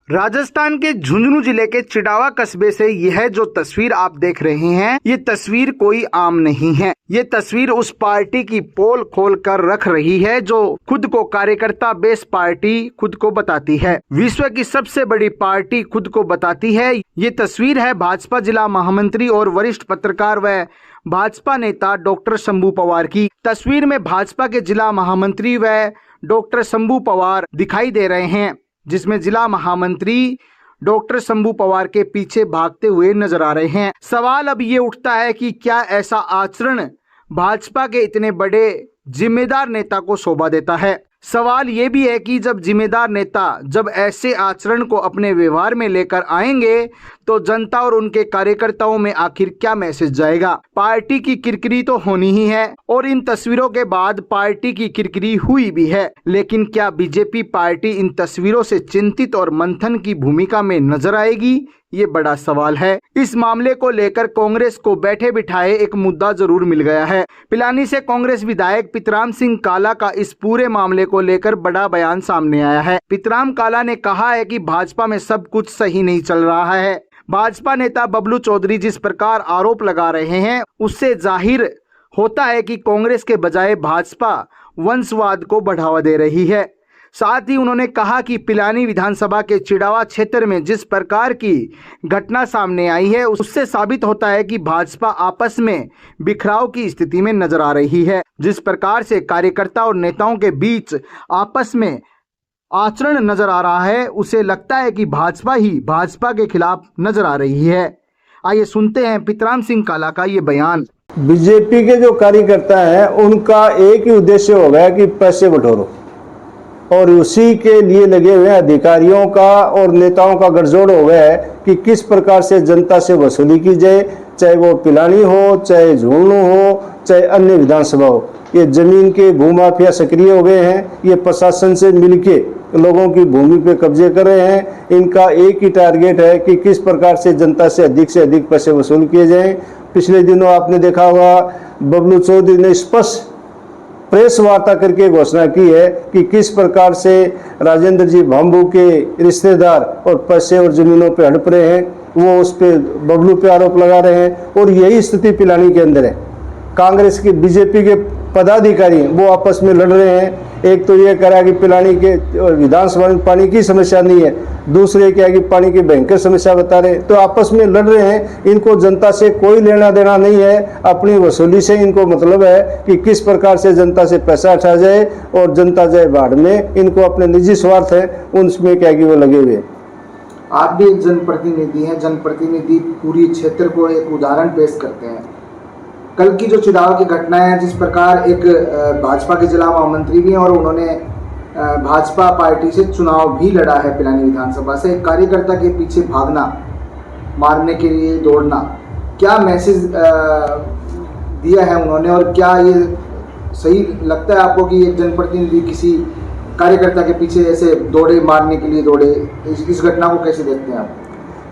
राजस्थान के झुंझुनू जिले के चिड़ावा कस्बे से यह जो तस्वीर आप देख रहे हैं, ये तस्वीर कोई आम नहीं है। ये तस्वीर उस पार्टी की पोल खोल कर रख रही है जो खुद को कार्यकर्ता बेस पार्टी खुद को बताती है, विश्व की सबसे बड़ी पार्टी खुद को बताती है। ये तस्वीर है भाजपा जिला महामंत्री और वरिष्ठ पत्रकार व भाजपा नेता डॉक्टर शंभू पवार की। तस्वीर में भाजपा के जिला महामंत्री व डॉक्टर शंभू पवार दिखाई दे रहे हैं, जिसमें जिला महामंत्री डॉक्टर शंभू पवार के पीछे भागते हुए नजर आ रहे हैं। सवाल अब ये उठता है कि क्या ऐसा आचरण भाजपा के इतने बड़े जिम्मेदार नेता को शोभा देता है। सवाल ये भी है कि जब जिम्मेदार नेता जब ऐसे आचरण को अपने व्यवहार में लेकर आएंगे तो जनता और उनके कार्यकर्ताओं में आखिर क्या मैसेज जाएगा। पार्टी की किरकिरी तो होनी ही है और इन तस्वीरों के बाद पार्टी की किरकिरी हुई भी है, लेकिन क्या बीजेपी पार्टी इन तस्वीरों से चिंतित और मंथन की भूमिका में नजर आएगी, ये बड़ा सवाल है। इस मामले को लेकर कांग्रेस को बैठे बिठाए एक मुद्दा जरूर मिल गया है। पिलानी से कांग्रेस विधायक पितराम सिंह काला का इस पूरे मामले को लेकर बड़ा बयान सामने आया है। पितराम काला ने कहा है कि भाजपा में सब कुछ सही नहीं चल रहा है। भाजपा नेता बबलू चौधरी जिस प्रकार आरोप लगा रहे हैं, उससे जाहिर होता है कि कांग्रेस के बजाय भाजपा वंशवाद को बढ़ावा दे रही है। साथ ही उन्होंने कहा कि पिलानी विधानसभा के चिड़ावा क्षेत्र में जिस प्रकार की घटना सामने आई है, उससे साबित होता है कि भाजपा आपस में बिखराव की स्थिति में नजर आ रही है। जिस प्रकार से कार्यकर्ता और नेताओं के बीच आपस में आचरण नजर आ रहा है, उसे लगता है कि भाजपा ही भाजपा के खिलाफ नजर आ रही है। आइए सुनते हैं पितराम सिंह काला का ये बयान। बीजेपी के जो कार्यकर्ता हैं उनका एक ही उद्देश्य हो गया कि पैसे बटोरो, और उसी के लिए लगे हुए अधिकारियों का और नेताओं का गठजोड़ हो गया है कि किस प्रकार से जनता से वसूली की जाए, चाहे वो पिलानी हो, चाहे झुंझुनू हो, चाहे अन्य विधानसभा हो। ये जमीन के भूमाफिया सक्रिय हो गए हैं, ये प्रशासन से मिलके लोगों की भूमि पे कब्जे कर रहे हैं। इनका एक ही टारगेट है कि किस प्रकार से जनता से अधिक पैसे वसूल किए जाएं। पिछले दिनों आपने देखा होगा, बबलू चौधरी ने स्पष्ट प्रेस वार्ता करके घोषणा की है कि किस प्रकार से राजेंद्र जी भांबू के रिश्तेदार और पैसे और जमीनों पे हड़प रहे हैं, वो उस पे बबलू पे आरोप लगा रहे हैं। और यही स्थिति पिलानी के अंदर है। कांग्रेस के बीजेपी के पदाधिकारी वो आपस में लड़ रहे हैं। एक तो ये करा कि पिलानी के विधानसभा में पानी की समस्या नहीं है, दूसरे क्या कि पानी की भयंकर समस्या बता रहे हैं। तो आपस में लड़ रहे हैं। इनको जनता से कोई लेना देना नहीं है, अपनी वसूली से इनको मतलब है कि किस प्रकार से जनता से पैसा उठा जाए और जनता जाए बाढ़ में। इनको अपने निजी स्वार्थ है, उनमें क्या कि वो लगे हुए। आप भी एक जनप्रतिनिधि हैं, जनप्रतिनिधि पूरी क्षेत्र को एक उदाहरण पेश करते हैं। कल की जो चिड़ावा की घटना है, जिस प्रकार एक भाजपा के जिला महामंत्री भी हैं और उन्होंने भाजपा पार्टी से चुनाव भी लड़ा है पिलानी विधानसभा से, एक कार्यकर्ता के पीछे भागना, मारने के लिए दौड़ना, क्या मैसेज दिया है उन्होंने? और क्या ये सही लगता है आपको कि एक जनप्रतिनिधि किसी कार्यकर्ता के पीछे ऐसे दौड़े, मारने के लिए दौड़े? इस घटना को कैसे देखते हैं आप?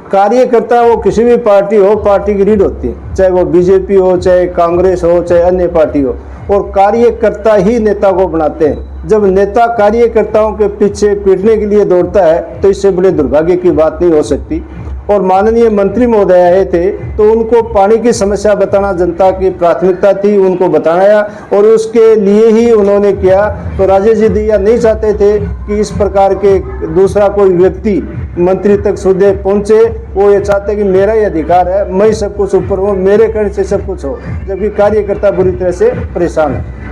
कार्यकर्ता वो किसी भी पार्टी हो, पार्टी की रीढ़ होती है, चाहे वो बीजेपी हो, चाहे कांग्रेस हो, चाहे अन्य पार्टी हो, और कार्यकर्ता ही नेता को बनाते हैं। जब नेता कार्यकर्ताओं के पीछे पीटने के लिए दौड़ता है तो इससे बड़े दुर्भाग्य की बात नहीं हो सकती। और माननीय मंत्री महोदय आए थे तो उनको पानी की समस्या बताना जनता की प्राथमिकता थी, उनको बताया और उसके लिए ही उन्होंने किया। तो राजेश जी दैया नहीं चाहते थे कि इस प्रकार के दूसरा कोई व्यक्ति मंत्री तक सीधे पहुंचे। वो ये चाहते कि मेरा ही अधिकार है, मैं सब कुछ ऊपर हूँ, मेरे कहने से सब कुछ हो, जबकि कार्यकर्ता बुरी तरह से परेशान है।